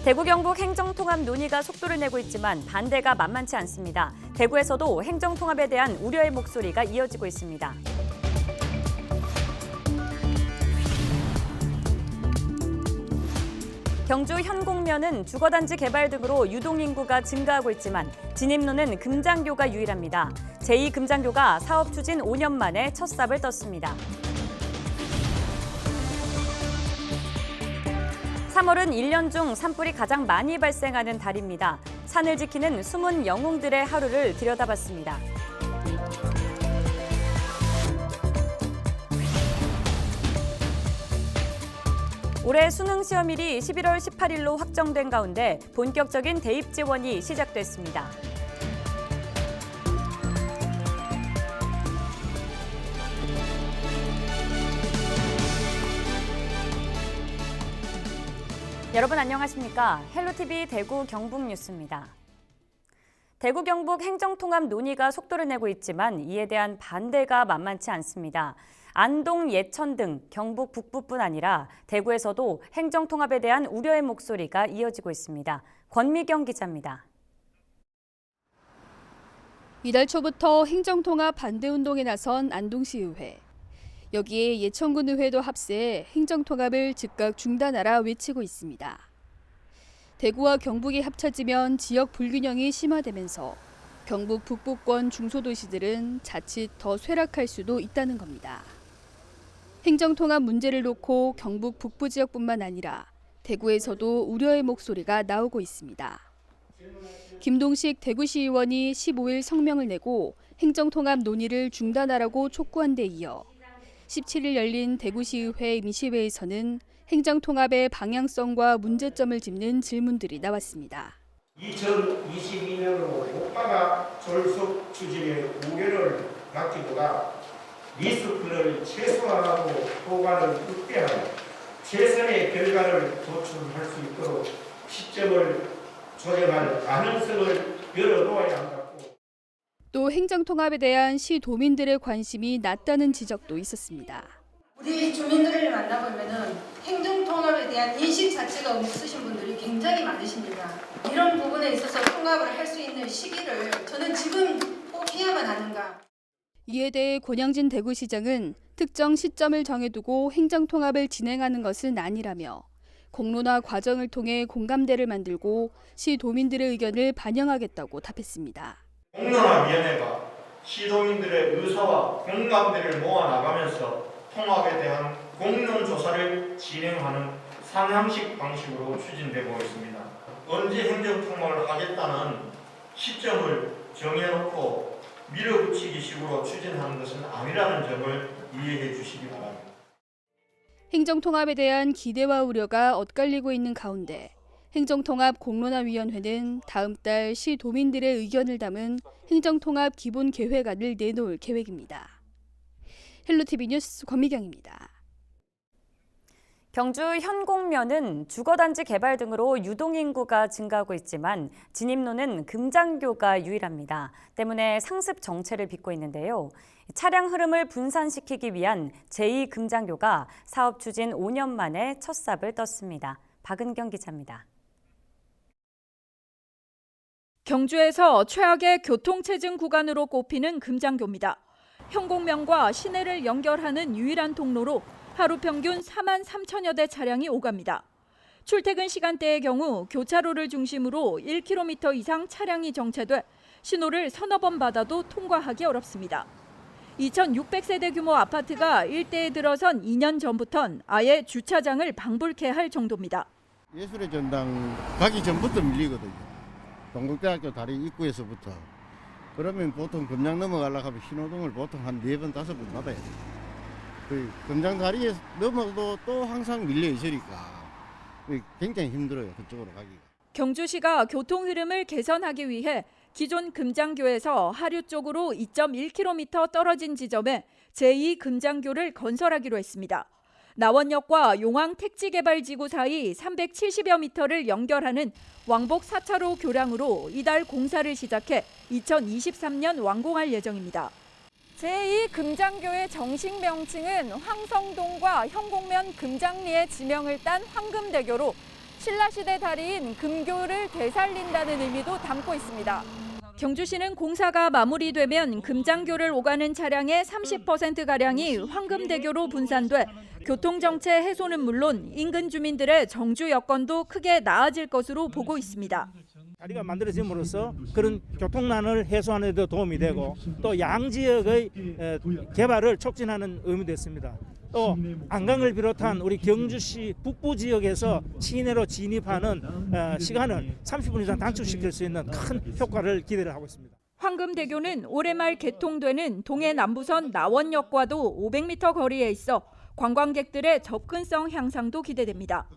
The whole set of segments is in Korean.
대구 경북 행정통합 논의가 속도를 내고 있지만 반대가 만만치 않습니다. 대구에서도 행정통합에 대한 우려의 목소리가 이어지고 있습니다. 경주 현곡면은 주거단지 개발 등으로 유동인구가 증가하고 있지만 진입로는 금장교가 유일합니다. 제2금장교가 사업 추진 5년 만에 첫 삽을 떴습니다. 3월은 1년 중 산불이 가장 많이 발생하는 달입니다. 산을 지키는 숨은 영웅들의 하루를 들여다봤습니다. 올해 수능 시험일이 11월 18일로 확정된 가운데 본격적인 대입 지원이 시작됐습니다. 여러분 안녕하십니까? 헬로티비 대구 경북 뉴스입니다. 대구 경북 행정통합 논의가 속도를 내고 있지만 이에 대한 반대가 만만치 않습니다. 안동, 예천 등 경북 북부뿐 아니라 대구에서도 행정통합에 대한 우려의 목소리가 이어지고 있습니다. 권미경 기자입니다. 이달 초부터 행정통합 반대운동에 나선 안동시의회. 여기에 예천군 의회도 합세해 행정통합을 즉각 중단하라 외치고 있습니다. 대구와 경북이 합쳐지면 지역 불균형이 심화되면서 경북 북부권 중소도시들은 자칫 더 쇠락할 수도 있다는 겁니다. 행정통합 문제를 놓고 경북 북부 지역뿐만 아니라 대구에서도 우려의 목소리가 나오고 있습니다. 김동식 대구시의원이 15일 성명을 내고 행정통합 논의를 중단하라고 촉구한 데 이어 17일 열린 대구시의회 임시회에서는 행정통합의 방향성과 문제점을 짚는 질문들이 나왔습니다. 2022년으로 목표가 졸속 추진의 우려를 갖기보다 리스크를 최소화하고 효과를 극대화하여 최선의 결과를 도출할 수 있도록 시점을 조정할 가능성을 열어놓아야 한다. 또 행정통합에 대한 시도민들의 관심이 낮다는 지적도 있었습니다. 우리 주민들을 만나보면 행정통합에 대한 인식 자체가 없으신 분들이 굉장히 많으십니다. 이런 부분에 있어서 통합을 할 수 있는 시기를 저는 지금 꼭 해야만 하는가. 이에 대해 권영진 대구시장은 특정 시점을 정해두고 행정통합을 진행하는 것은 아니라며 공론화 과정을 통해 공감대를 만들고 시도민들의 의견을 반영하겠다고 답했습니다. 공론화위원회가 시도민들의 의사와 공감대를 모아나가면서 통합에 대한 공론조사를 진행하는 상향식 방식으로 추진되고 있습니다. 언제 행정통합을 하겠다는 시점을 정해놓고 밀어붙이기 식으로 추진하는 것은 아니라는 점을 이해해 주시기 바랍니다. 행정통합에 대한 기대와 우려가 엇갈리고 있는 가운데 행정통합 공론화위원회는 다음 달 시도민들의 의견을 담은 행정통합 기본계획안을 내놓을 계획입니다. 헬로티비 뉴스 권미경입니다. 경주 현곡면은 주거단지 개발 등으로 유동인구가 증가하고 있지만 진입로는 금장교가 유일합니다. 때문에 상습 정체를 빚고 있는데요. 차량 흐름을 분산시키기 위한 제2금장교가 사업 추진 5년 만에 첫 삽을 떴습니다. 박은경 기자입니다. 경주에서 최악의 교통체증 구간으로 꼽히는 금장교입니다. 현곡면과 시내를 연결하는 유일한 통로로 하루 평균 4만 3천여 대 차량이 오갑니다. 출퇴근 시간대의 경우 교차로를 중심으로 1km 이상 차량이 정체돼 신호를 서너 번 받아도 통과하기 어렵습니다. 2,600세대 규모 아파트가 일대에 들어선 2년 전부턴 아예 주차장을 방불케 할 정도입니다. 예술의 전당 가기 전부터 밀리거든요. 동국대학교 다리 입구에서부터. 그러면 보통 금장 넘어가려고 하면 신호등을 보통 한 4번, 5번 받아야 돼요. 그 금장 다리에 넘어도 또 항상 밀려 있으니까 굉장히 힘들어요. 그쪽으로 가기가. 경주시가 교통 흐름을 개선하기 위해 기존 금장교에서 하류 쪽으로 2.1km 떨어진 지점에 제2금장교를 건설하기로 했습니다. 나원역과 용왕 택지개발지구 사이 370여 미터를 연결하는 왕복 4차로 교량으로 이달 공사를 시작해 2023년 완공할 예정입니다. 제2금장교의 정식 명칭은 황성동과 현곡면 금장리의 지명을 딴 황금대교로 신라시대 다리인 금교를 되살린다는 의미도 담고 있습니다. 경주시는 공사가 마무리되면 금장교를 오가는 차량의 30%가량이 황금대교로 분산돼 교통정체 해소는 물론 인근 주민들의 정주 여건도 크게 나아질 것으로 보고 있습니다. 다리가 만들어짐으로써 그런 교통난을 해소하는 데 도움이 되고 또 양지역의 개발을 촉진하는 의미도 있습니다. 또 안강을 비롯한 우리 경주시 북부 지역에서 시내로 진입하는 시간을 30분 이상 단축시킬 수 있는 큰 효과를 기대를 하고 있습니다. 황금대교는 올해 말 개통되는 동해 남부선 나원역과도 500m 거리에 있어 관광객들의 접근성 향상도 기대됩니다.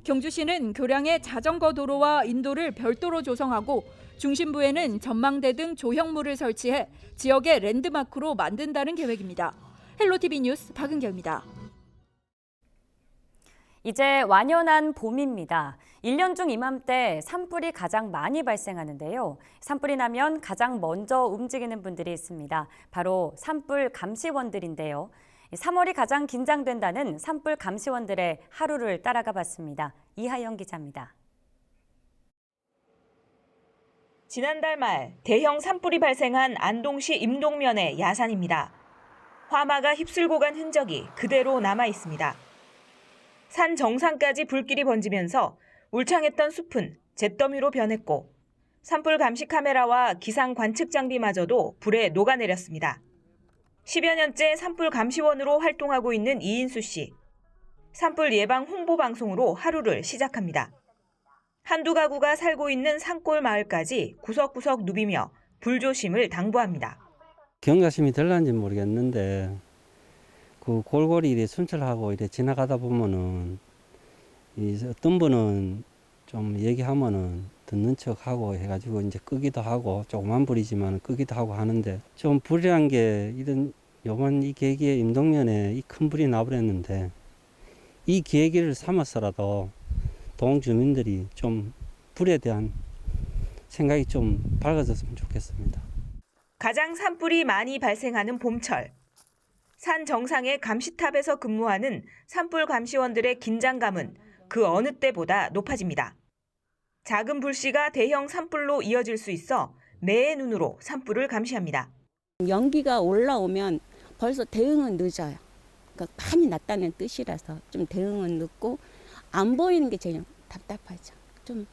경주시는 교량의 자전거 도로와 인도를 별도로 조성하고 중심부에는 전망대 등 조형물을 설치해 지역의 랜드마크로 만든다는 계획입니다. 헬로티비 뉴스 박은경입니다. 이제 완연한 봄입니다. 1년 중 이맘때 산불이 가장 많이 발생하는데요. 산불이 나면 가장 먼저 움직이는 분들이 있습니다. 바로 산불 감시원들인데요. 3월이 가장 긴장된다는 산불 감시원들의 하루를 따라가 봤습니다. 이하영 기자입니다. 지난달 말 대형 산불이 발생한 안동시 임동면의 야산입니다. 화마가 휩쓸고 간 흔적이 그대로 남아 있습니다. 산 정상까지 불길이 번지면서 울창했던 숲은 잿더미로 변했고 산불 감시 카메라와 기상 관측 장비마저도 불에 녹아내렸습니다. 10여 년째 산불 감시원으로 활동하고 있는 이인수 씨. 산불 예방 홍보 방송으로 하루를 시작합니다. 한두 가구가 살고 있는 산골 마을까지 구석구석 누비며 불조심을 당부합니다. 경각심이 덜난지 모르겠는데 그 골고루 이래 순찰하고 이래 지나가다 보면은 어떤 분은 좀 얘기하면은 듣는 척하고 해가지고 이제 끄기도 하고 조그만 불이지만 끄기도 하고 하는데 좀 불이란 게 이런 요번 이 계기에 임동면에 이 큰 불이 나버렸는데 이 계기를 삼아서라도 동 주민들이 좀 불에 대한 생각이 좀 밝아졌으면 좋겠습니다. 가장 산불이 많이 발생하는 봄철. 산 정상의 감시탑에서 근무하는 산불 감시원들의 긴장감은 그 어느 때보다 높아집니다. 작은 불씨가 대형 산불로 이어질 수 있어 매의 눈으로 산불을 감시합니다. 연기가 올라오면 벌써 대응은 늦어요. 그러니까 많이 났다는 뜻이라서 좀 대응은 늦고 안 보이는 게 제일 답답하죠. 좀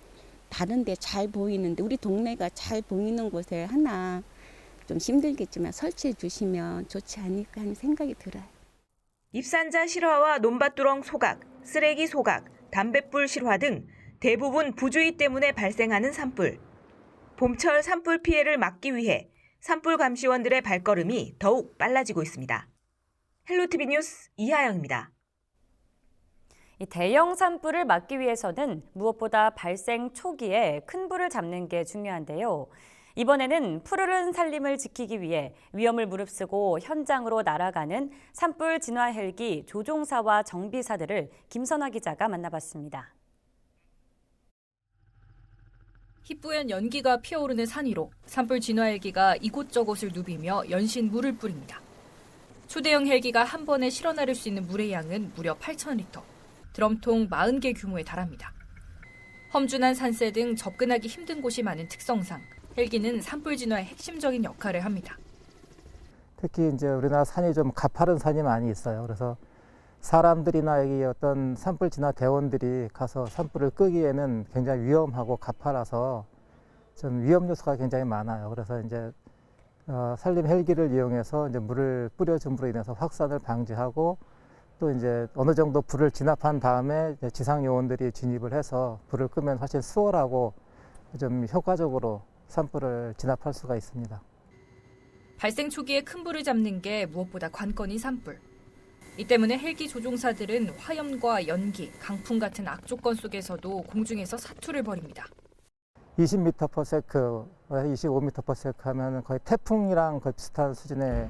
다른 데 잘 보이는데 우리 동네가 잘 보이는 곳에 하나 좀 힘들겠지만 설치해 주시면 좋지 않을까 하는 생각이 들어요. 입산자 실화와 논밭두렁 소각, 쓰레기 소각, 담뱃불 실화 등 대부분 부주의 때문에 발생하는 산불. 봄철 산불 피해를 막기 위해 산불 감시원들의 발걸음이 더욱 빨라지고 있습니다. 헬로티비 뉴스 이하영입니다. 이 대형 산불을 막기 위해서는 무엇보다 발생 초기에 큰 불을 잡는 게 중요한데요. 이번에는 푸르른 산림을 지키기 위해 위험을 무릅쓰고 현장으로 날아가는 산불 진화 헬기 조종사와 정비사들을 김선화 기자가 만나봤습니다. 희뿌연 연기가 피어오르는 산 위로 산불 진화 헬기가 이곳저곳을 누비며 연신 물을 뿌립니다. 초대형 헬기가 한 번에 실어 나를 수 있는 물의 양은 무려 8,000리터, 드럼통 40개 규모에 달합니다. 험준한 산세 등 접근하기 힘든 곳이 많은 특성상 헬기는 산불 진화의 핵심적인 역할을 합니다. 특히 이제 우리나라 산이 좀 가파른 산이 많이 있어요. 그래서 사람들이나 여기 어떤 산불 진화 대원들이 가서 산불을 끄기에는 굉장히 위험하고 가파라서 좀 위험 요소가 굉장히 많아요. 그래서 이제 산림 헬기를 이용해서 이제 물을 뿌려줌으로 인해서 확산을 방지하고 또 이제 어느 정도 불을 진압한 다음에 지상 요원들이 진입을 해서 불을 끄면 훨씬 수월하고 좀 효과적으로 산불을 진압할 수가 있습니다. 발생 초기에 큰 불을 잡는 게 무엇보다 관건인 산불. 이 때문에 헬기 조종사들은 화염과 연기, 강풍 같은 악조건 속에서도 공중에서 사투를 벌입니다. 20m/s, 25m/s 하면 거의 태풍이랑 거의 비슷한 수준의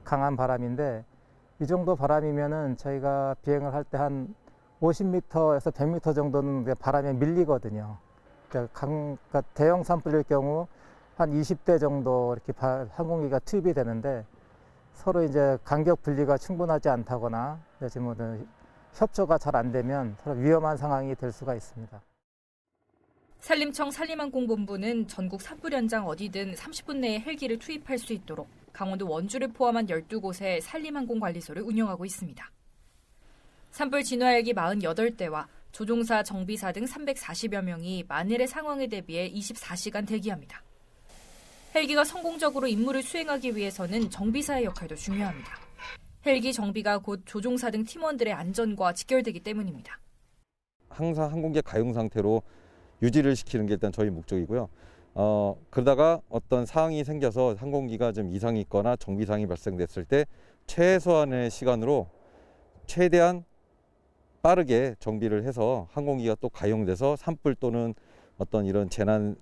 강한 바람인데 이 정도 바람이면은 저희가 비행을 할 때 한 50m에서 100m 정도는 바람에 밀리거든요. 그러니까 대형 산불일 경우 한 20대 정도 이렇게 항공기가 투입이 되는데 서로 이제 간격 분리가 충분하지 않다거나 지금 협조가 잘 안 되면 서로 위험한 상황이 될 수가 있습니다. 산림청 산림항공본부는 전국 산불 현장 어디든 30분 내에 헬기를 투입할 수 있도록 강원도 원주를 포함한 12곳에 산림항공관리소를 운영하고 있습니다. 산불 진화 헬기 48대와 조종사, 정비사 등 340여 명이 만일의 상황에 대비해 24시간 대기합니다. 헬기가 성공적으로 임무를 수행하기 위해서는 정비사의 역할도 중요합니다. 헬기 정비가 곧 조종사 등 팀원들의 안전과 직결되기 때문입니다. 항상 항공기 가용 상태로 유지를 시키는 게 일단 저희 목적이고요. 그러다가 어떤 사항이 생겨서 항공기가 좀 이상이 있거나 정비 사항이 발생됐을 때 최소한의 시간으로 최대한 빠르게 정비를 해서 항공기가 또 가용돼서 산불 또는 어떤 이런 재난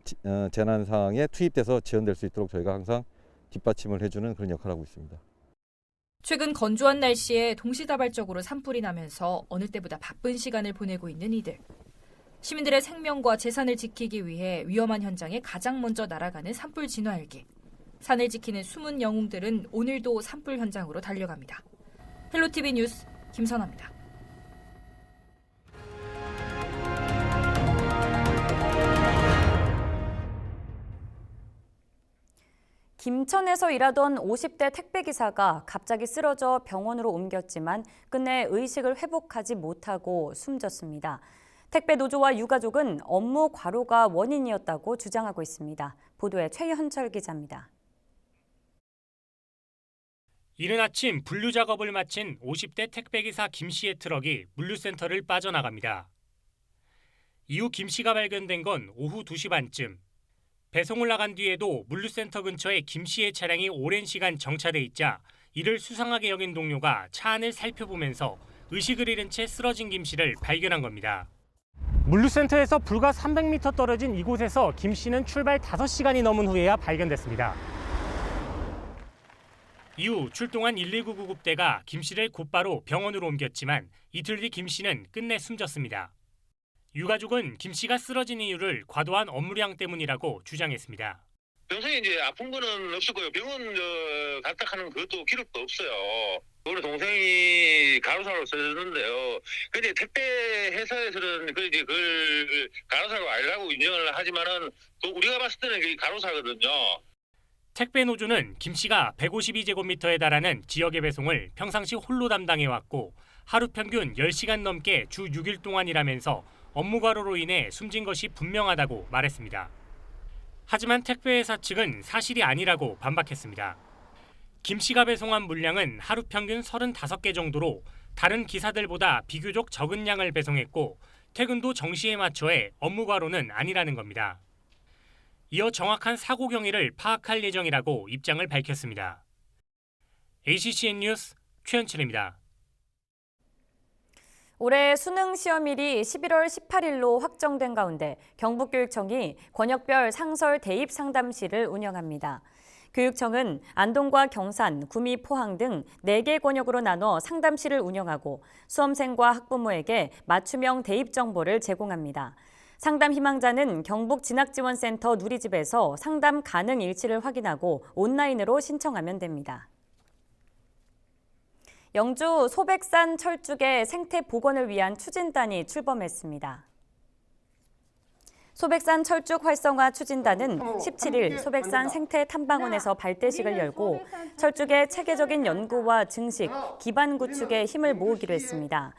상황에 투입돼서 지원될 수 있도록 저희가 항상 뒷받침을 해주는 그런 역할을 하고 있습니다. 최근 건조한 날씨에 동시다발적으로 산불이 나면서 어느 때보다 바쁜 시간을 보내고 있는 이들. 시민들의 생명과 재산을 지키기 위해 위험한 현장에 가장 먼저 날아가는 산불 진화 헬기. 산을 지키는 숨은 영웅들은 오늘도 산불 현장으로 달려갑니다. 헬로티비 뉴스 김선아입니다. 김천에서 일하던 50대 택배기사가 갑자기 쓰러져 병원으로 옮겼지만 끝내 의식을 회복하지 못하고 숨졌습니다. 택배 노조와 유가족은 업무 과로가 원인이었다고 주장하고 있습니다. 보도에 최현철 기자입니다. 이른 아침 분류 작업을 마친 50대 택배기사 김 씨의 트럭이 물류센터를 빠져나갑니다. 이후 김 씨가 발견된 건 오후 2시 반쯤. 배송을 나간 뒤에도 물류센터 근처에 김 씨의 차량이 오랜 시간 정차돼 있자 이를 수상하게 여긴 동료가 차 안을 살펴보면서 의식을 잃은 채 쓰러진 김 씨를 발견한 겁니다. 물류센터에서 불과 300m 떨어진 이곳에서 김 씨는 출발 5시간이 넘은 후에야 발견됐습니다. 이후 출동한 119 구급대가 김 씨를 곧바로 병원으로 옮겼지만 이틀 뒤 김 씨는 끝내 숨졌습니다. 유가족은 김 씨가 쓰러진 이유를 과도한 업무량 때문이라고 주장했습니다. 평소에 이제 아픈 거는 없었고요. 병원 갔다 하는 그것도 기록도 없어요. 우리 동생이 가로사로 써졌는데요. 근데 택배 회사에서는 그걸 가로사가 아니라고 인정을 하지만은 또 우리가 봤을 때는 그게 가로사거든요. 택배 노조는 김 씨가 152제곱미터에 달하는 지역의 배송을 평상시 홀로 담당해왔고 하루 평균 10시간 넘게 주 6일 동안 일하면서 업무 과로로 인해 숨진 것이 분명하다고 말했습니다. 하지만 택배회사 측은 사실이 아니라고 반박했습니다. 김 씨가 배송한 물량은 하루 평균 35개 정도로 다른 기사들보다 비교적 적은 양을 배송했고 퇴근도 정시에 맞춰해 업무 과로는 아니라는 겁니다. 이어 정확한 사고 경위를 파악할 예정이라고 입장을 밝혔습니다. ACCN 뉴스 최현철입니다. 올해 수능 시험일이 11월 18일로 확정된 가운데 경북교육청이 권역별 상설 대입 상담실을 운영합니다. 교육청은 안동과 경산, 구미, 포항 등 4개 권역으로 나눠 상담실을 운영하고 수험생과 학부모에게 맞춤형 대입 정보를 제공합니다. 상담 희망자는 경북진학지원센터 누리집에서 상담 가능 일치를 확인하고 온라인으로 신청하면 됩니다. 영주 소백산 철쭉의 생태 복원을 위한 추진단이 출범했습니다. 소백산 철쭉 활성화 추진단은 17일 소백산 생태탐방원에서 발대식을 열고 철쭉의 체계적인 연구와 증식, 기반 구축에 힘을 모으기로 했습니다.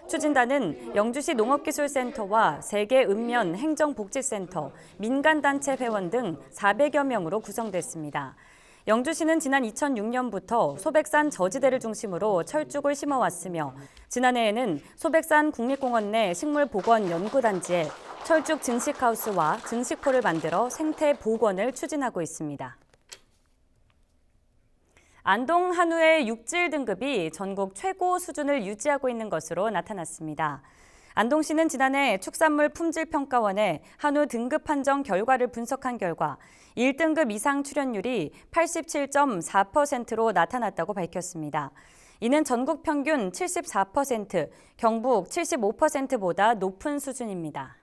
추진단은 영주시 농업기술센터와 세계읍면 행정복지센터, 민간단체 회원 등 400여 명으로 구성됐습니다. 영주시는 지난 2006년부터 소백산 저지대를 중심으로 철쭉을 심어왔으며 지난해에는 소백산 국립공원 내 식물복원연구단지에 철쭉 증식하우스와 증식포를 만들어 생태 복원을 추진하고 있습니다. 안동 한우의 육질 등급이 전국 최고 수준을 유지하고 있는 것으로 나타났습니다. 안동시는 지난해 축산물 품질평가원에 한우 등급 판정 결과를 분석한 결과 1등급 이상 출현율이 87.4%로 나타났다고 밝혔습니다. 이는 전국 평균 74%, 경북 75%보다 높은 수준입니다.